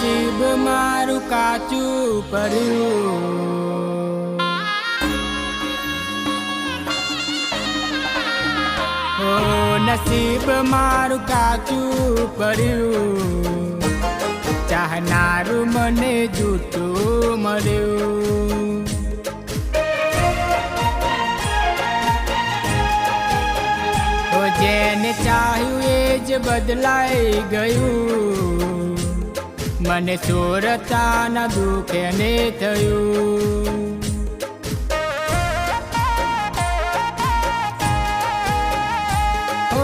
નસીબ મારું કાચું પડ્યું, ઓ નસીબ મારું કાચું પડ્યું, ચાહનારું મને જૂઠું મળ્યું. જેને ચાહ્યું એ જ બદલાઈ ગયું, મને ચોરતાના દુઃખે ને થયું.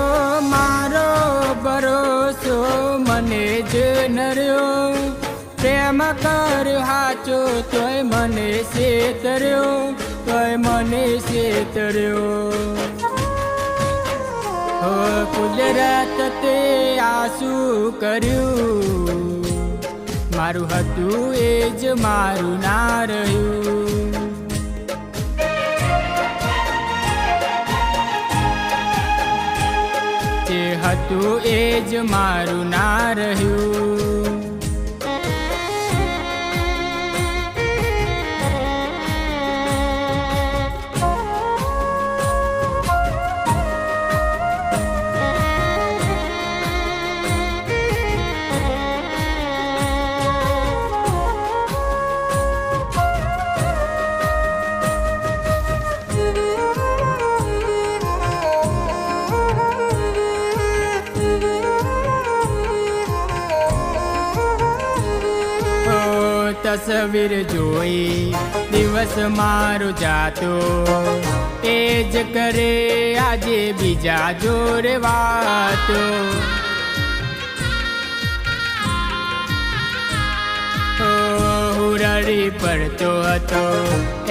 ઓ મારો ભરોસો મને જ નર્યો, પ્રેમ કર્યો હાચો તોય મને છેતર્યો, તોય મને છેતર્યો. કુદરત તે આંસુ કર્યું, મારું હતું એ જ મારું ના રહ્યું. જે હતું એ જ મારું ના રહ્યું. તસવીર જોઈ દિવસ મારો જાતો, એ જ કરે આજે બીજા જોડે વાતો. હુરડી પડતો હતો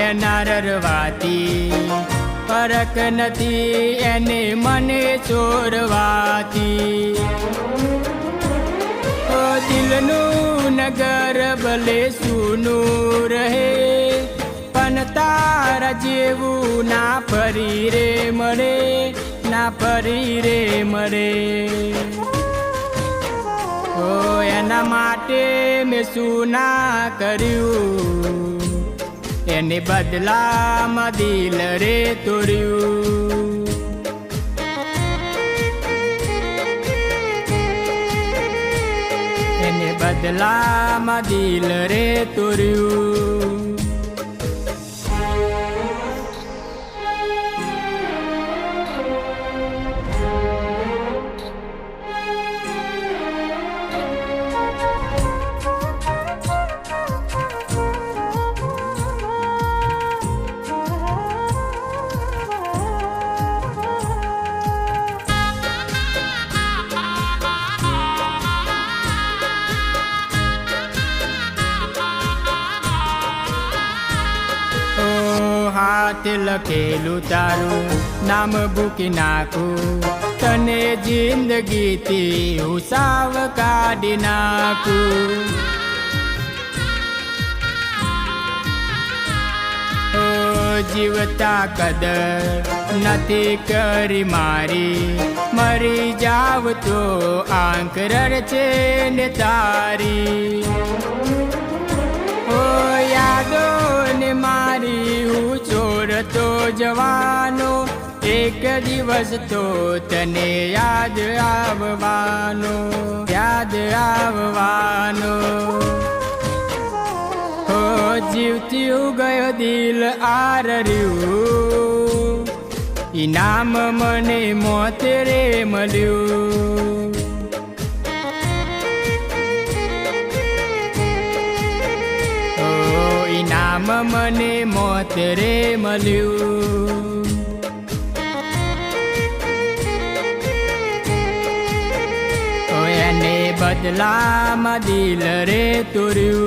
એના રરવાથી, ફરક નથી એને મને છોડવાથી. દિલનું નગર ભલે સૂનું રહે, પણ તારા જેવું ના ફરી રે મળે, ના ફરી રે મળે. ઓ એના માટે મેં શું ના કર્યું, એને બદલામાં દિલ રે તોડ્યું. બદલામાં દિલ રે તોડ્યું. હાથ લખેલું તારું નામ ભૂકી નાખું, તને જિંદગીથી હું સાવ કાઢી નાખું. ઓ જીવતા કદર નથી કરી મારી, મરી જાવ તો આંખ રડશે ને તારી. ઓ યાદો ને મારી હું છોડતો જવાનો, એક દિવસ તો તને યાદ આવવાનો, યાદ આવવાનો. હો જીવતી ગયો દિલ આરર્યું, ઇનામ મને મોત રે મળ્યું. ઇનામ મને મોત રે મળ્યું. એને બદલામાં દિલ રે તોડ્યું.